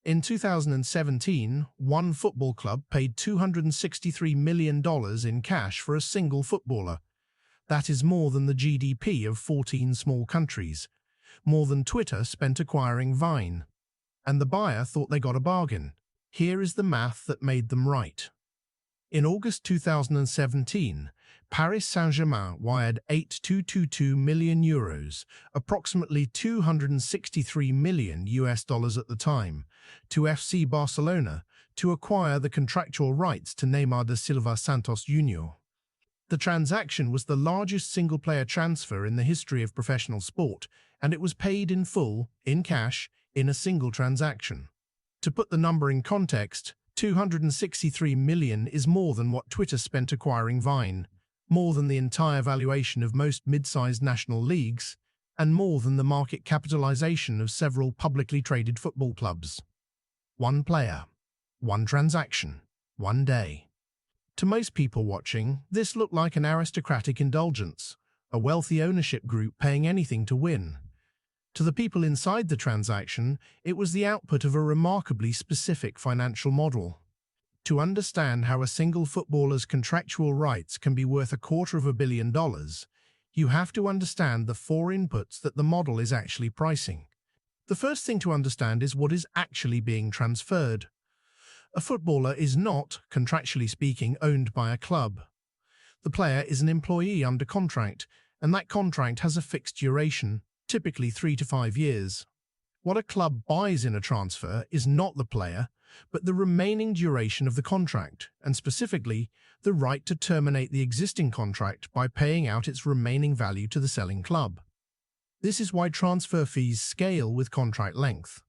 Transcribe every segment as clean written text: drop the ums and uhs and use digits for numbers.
In 2017, one football club paid $263 million in cash for a single footballer. That is more than the GDP of 14 small countries, more than Twitter spent acquiring Vine. And the buyer thought they got a bargain. Here is the math that made them right. In August 2017, Paris Saint-Germain wired €822 million, approximately $263 million at the time, to FC Barcelona to acquire the contractual rights to Neymar da Silva Santos Jr. The transaction was the largest single-player transfer in the history of professional sport, and it was paid in full, in cash, in a single transaction. To put the number in context, $263 million is more than what Twitter spent acquiring Vine, more than the entire valuation of most mid-sized national leagues, and more than the market capitalization of several publicly traded football clubs. One player, one transaction, one day. To most people watching, this looked like an aristocratic indulgence, a wealthy ownership group paying anything to win. To the people inside the transaction, it was the output of a remarkably specific financial model. To understand how a single footballer's contractual rights can be worth $250 million, you have to understand the four inputs that the model is actually pricing. The first thing to understand is what is actually being transferred. A footballer is not, contractually speaking, owned by a club. The player is an employee under contract, and that contract has a fixed duration, typically 3 to 5 years. What a club buys in a transfer is not the player, but the remaining duration of the contract, and specifically, the right to terminate the existing contract by paying out its remaining value to the selling club. This is why transfer fees scale with contract length.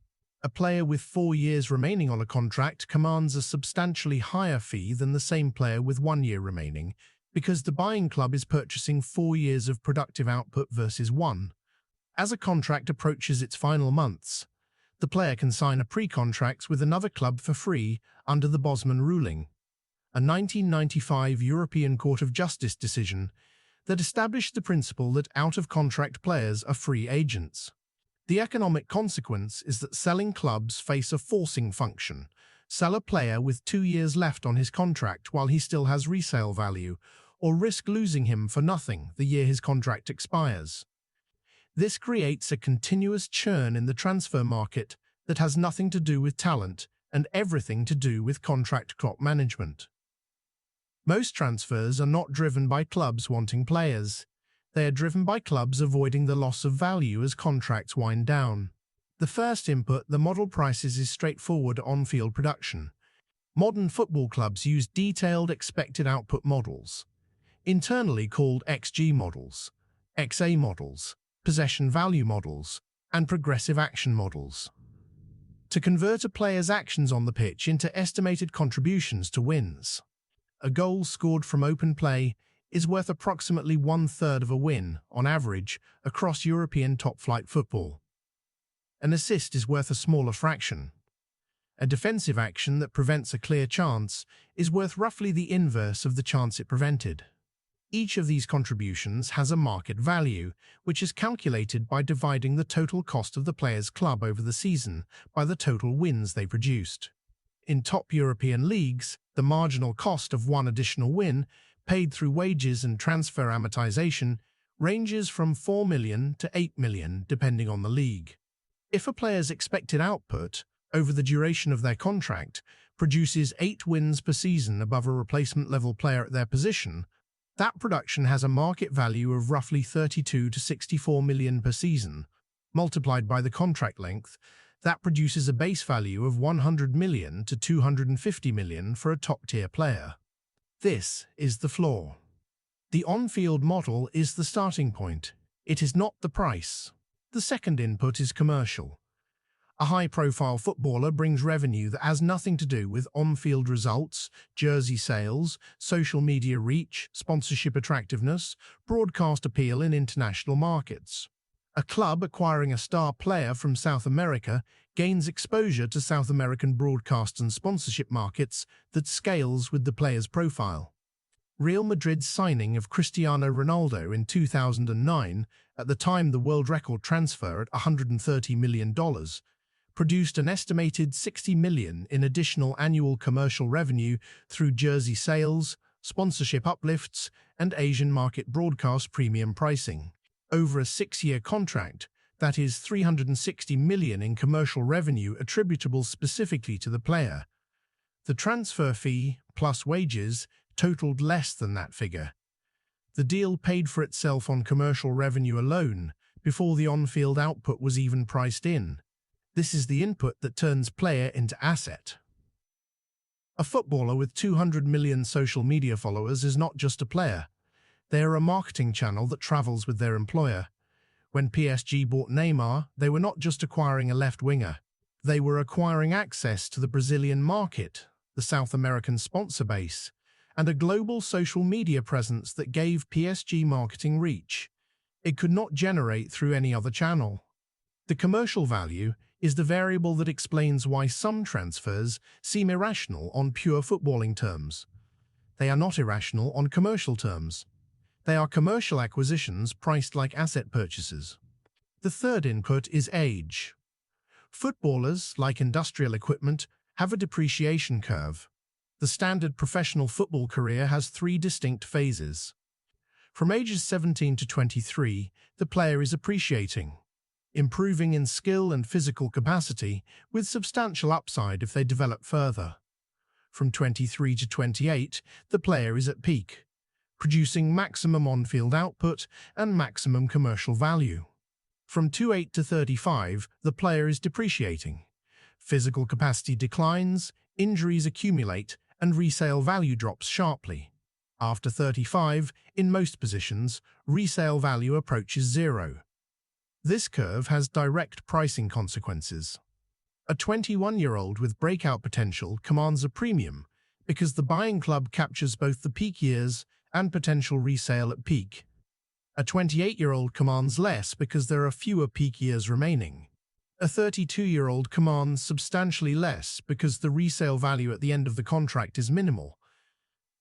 A player with 4 years remaining on a contract commands a substantially higher fee than the same player with 1 year remaining, because the buying club is purchasing 4 years of productive output versus 1. As a contract approaches its final months, the player can sign a pre-contract with another club for free under the Bosman ruling, a 1995 European Court of Justice decision that established the principle that out-of-contract players are free agents. The economic consequence is that selling clubs face a forcing function. Sell a player with 2 years left on his contract while he still has resale value, or risk losing him for nothing the year his contract expires. This creates a continuous churn in the transfer market that has nothing to do with talent and everything to do with contract clock management. Most transfers are not driven by clubs wanting players. They are driven by clubs avoiding the loss of value as contracts wind down. The first input the model prices is straightforward on-field production. Modern football clubs use detailed expected output models, internally called XG models, XA models, possession value models, and progressive action models, to convert a player's actions on the pitch into estimated contributions to wins. A goal scored from open play is worth approximately 1/3 of a win, on average, across European top-flight football. An assist is worth a smaller fraction. A defensive action that prevents a clear chance is worth roughly the inverse of the chance it prevented. Each of these contributions has a market value, which is calculated by dividing the total cost of the player's club over the season by the total wins they produced. In top European leagues, the marginal cost of one additional win, paid through wages and transfer amortization, ranges from $4 million to $8 million, depending on the league. If a player's expected output, over the duration of their contract, produces 8 wins per season above a replacement-level player at their position, that production has a market value of roughly $32 to $64 million per season. Multiplied by the contract length, that produces a base value of $100 million to $250 million for a top-tier player. This is the floor. The on-field model is the starting point. It is not the price. The second input is commercial. A high-profile footballer brings revenue that has nothing to do with on-field results, jersey sales, social media reach, sponsorship attractiveness, broadcast appeal in international markets. A club acquiring a star player from South America gains exposure to South American broadcast and sponsorship markets that scales with the player's profile. Real Madrid's signing of Cristiano Ronaldo in 2009, at the time the world record transfer at $130 million, produced an estimated 60 million in additional annual commercial revenue through jersey sales, sponsorship uplifts, and Asian market broadcast premium pricing. Over a 6-year contract, that is 360 million in commercial revenue attributable specifically to the player. The transfer fee, plus wages, totaled less than that figure. The deal paid for itself on commercial revenue alone, before the on-field output was even priced in. This is the input that turns player into asset. A footballer with 200 million social media followers is not just a player. They are a marketing channel that travels with their employer. When PSG bought Neymar, they were not just acquiring a left winger. They were acquiring access to the Brazilian market, the South American sponsor base, and a global social media presence that gave PSG marketing reach it could not generate through any other channel. The commercial value is the variable that explains why some transfers seem irrational on pure footballing terms. They are not irrational on commercial terms. They are commercial acquisitions priced like asset purchases. The third input is age. Footballers, like industrial equipment, have a depreciation curve. The standard professional football career has 3 distinct phases. From ages 17 to 23, the player is appreciating, improving in skill and physical capacity, with substantial upside if they develop further. From 23 to 28, the player is at peak, producing maximum on-field output and maximum commercial value. From 28 to 35, the player is depreciating. Physical capacity declines, injuries accumulate, and resale value drops sharply. After 35, in most positions, resale value approaches 0. This curve has direct pricing consequences. A 21-year-old with breakout potential commands a premium because the buying club captures both the peak years and potential resale at peak. A 28-year-old commands less because there are fewer peak years remaining. A 32-year-old commands substantially less because the resale value at the end of the contract is minimal.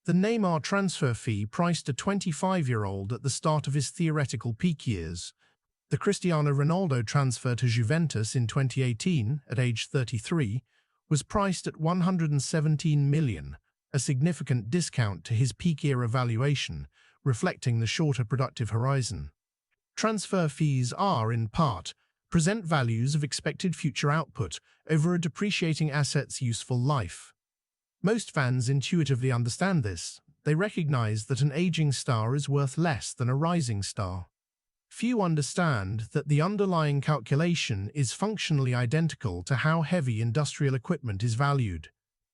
The Neymar transfer fee priced a 25-year-old at the start of his theoretical peak years. The Cristiano Ronaldo transfer to Juventus in 2018, at age 33, was priced at 117 million, a significant discount to his peak-era valuation, reflecting the shorter productive horizon. Transfer fees are, in part, present values of expected future output over a depreciating asset's useful life. Most fans intuitively understand this. They recognize that an aging star is worth less than a rising star. Few understand that the underlying calculation is functionally identical to how heavy industrial equipment is valued.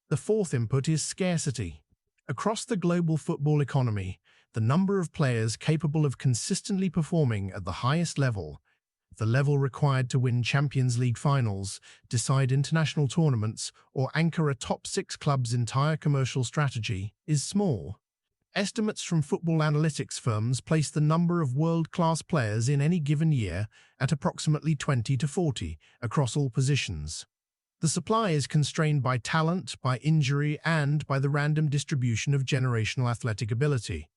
The fourth input is scarcity. Across the global football economy, the number of players capable of consistently performing at the highest level, the level required to win Champions League finals, decide international tournaments, or anchor a top 6 club's entire commercial strategy, is small. Estimates from football analytics firms place the number of world-class players in any given year at approximately 20 to 40 across all positions. The supply is constrained by talent, by injury, and by the random distribution of generational athletic ability.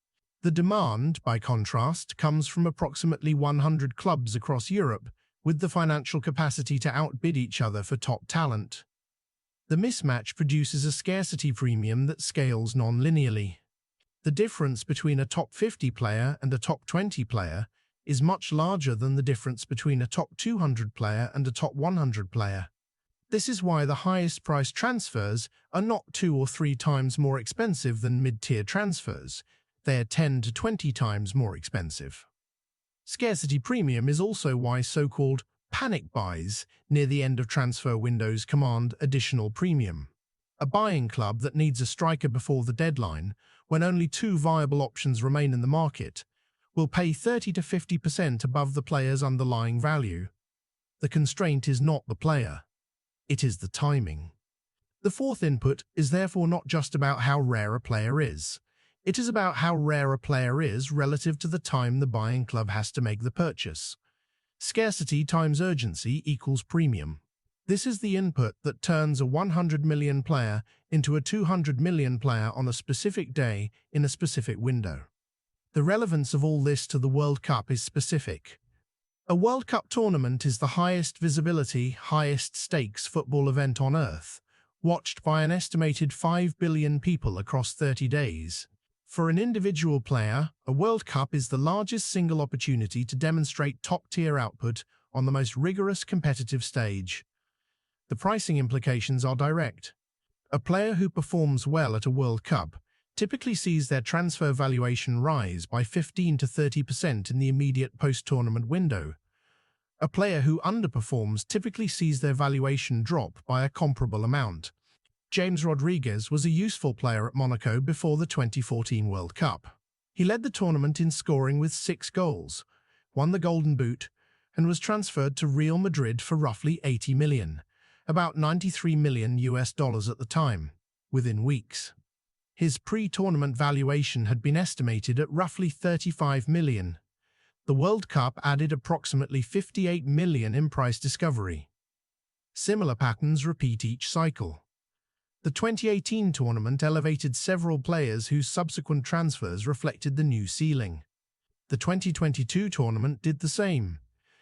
The demand, by contrast, comes from approximately 100 clubs across Europe, with the financial capacity to outbid each other for top talent. The mismatch produces a scarcity premium that scales non-linearly. The difference between a top 50 player and a top 20 player is much larger than the difference between a top 200 player and a top 100 player. This is why the highest-priced transfers are not 2 or 3 times more expensive than mid-tier transfers. They are 10 to 20 times more expensive. Scarcity premium is also why so-called panic buys near the end of transfer windows command additional premium. A buying club that needs a striker before the deadline, when only 2 viable options remain in the market, will pay 30 to 50% above the player's underlying value. The constraint is not the player. It is the timing. The fourth input is therefore not just about how rare a player is. It is about how rare a player is relative to the time the buying club has to make the purchase. Scarcity times urgency equals premium. This is the input that turns a 100 million player into a 200 million player on a specific day in a specific window. The relevance of all this to the World Cup is specific. A World Cup tournament is the highest visibility, highest stakes football event on Earth, watched by an estimated 5 billion people across 30 days. For an individual player, a World Cup is the largest single opportunity to demonstrate top-tier output on the most rigorous competitive stage. The pricing implications are direct. A player who performs well at a World Cup typically sees their transfer valuation rise by 15 to 30% in the immediate post-tournament window. A player who underperforms typically sees their valuation drop by a comparable amount. James Rodriguez was a useful player at Monaco before the 2014 World Cup. He led the tournament in scoring with 6 goals, won the Golden Boot, and was transferred to Real Madrid for roughly 80 million, about $93 million at the time, within weeks. His pre-tournament valuation had been estimated at roughly 35 million. The World Cup added approximately 58 million in price discovery. Similar patterns repeat each cycle. The 2018 tournament elevated several players whose subsequent transfers reflected the new ceiling. The 2022 tournament did the same.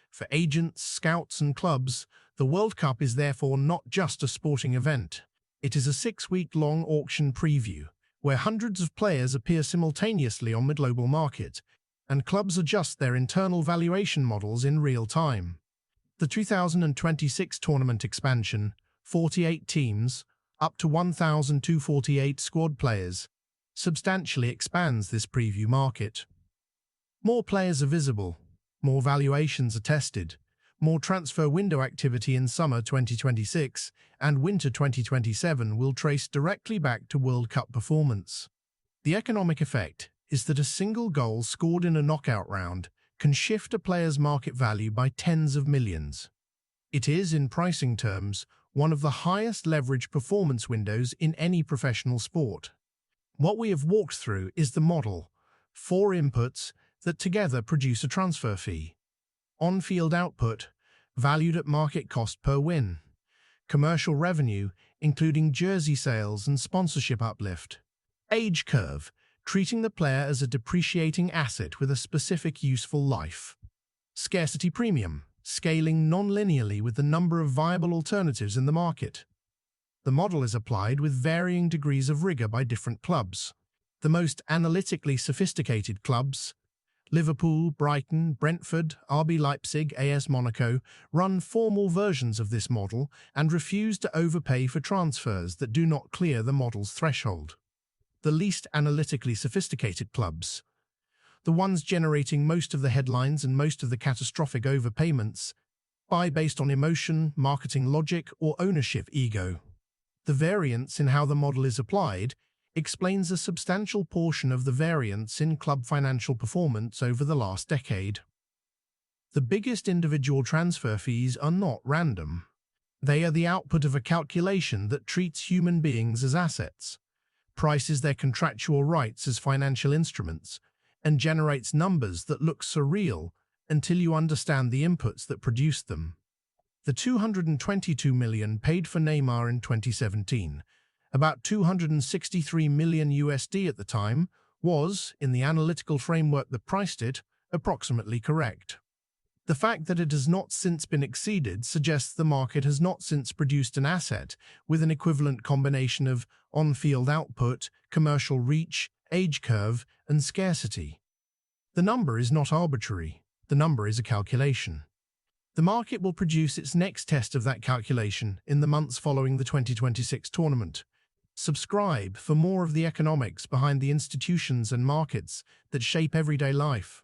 For agents, scouts, and clubs, the World Cup is therefore not just a sporting event. It is a 6-week-long auction preview, where hundreds of players appear simultaneously on the global market, and clubs adjust their internal valuation models in real time. The 2026 tournament expansion, 48 teams, up to 1,248 squad players, substantially expands this preview market. More players are visible, more valuations are tested, more transfer window activity in summer 2026 and winter 2027 will trace directly back to World Cup performance. The economic effect is that a single goal scored in a knockout round can shift a player's market value by tens of millions. It is, in pricing terms, one of the highest leverage performance windows in any professional sport. What we have walked through is the model, 4 inputs that together produce a transfer fee. On-field output, valued at market cost per win. Commercial revenue, including jersey sales and sponsorship uplift. Age curve, treating the player as a depreciating asset with a specific useful life. Scarcity premium, scaling non-linearly with the number of viable alternatives in the market. The model is applied with varying degrees of rigor by different clubs. The most analytically sophisticated clubs, Liverpool, Brighton, Brentford, RB Leipzig, AS Monaco, run formal versions of this model and refuse to overpay for transfers that do not clear the model's threshold. The least analytically sophisticated clubs, the ones generating most of the headlines and most of the catastrophic overpayments, buy based on emotion, marketing logic, or ownership ego. The variance in how the model is applied explains a substantial portion of the variance in club financial performance over the last decade. The biggest individual transfer fees are not random. They are the output of a calculation that treats human beings as assets, prices their contractual rights as financial instruments, and generates numbers that look surreal until you understand the inputs that produced them. The 222 million paid for Neymar in 2017, about $263 million at the time, was, in the analytical framework that priced it, approximately correct. The fact that it has not since been exceeded suggests the market has not since produced an asset with an equivalent combination of on-field output, commercial reach, age curve, and scarcity. The number is not arbitrary. The number is a calculation. The market will produce its next test of that calculation in the months following the 2026 tournament. Subscribe for more of the economics behind the institutions and markets that shape everyday life.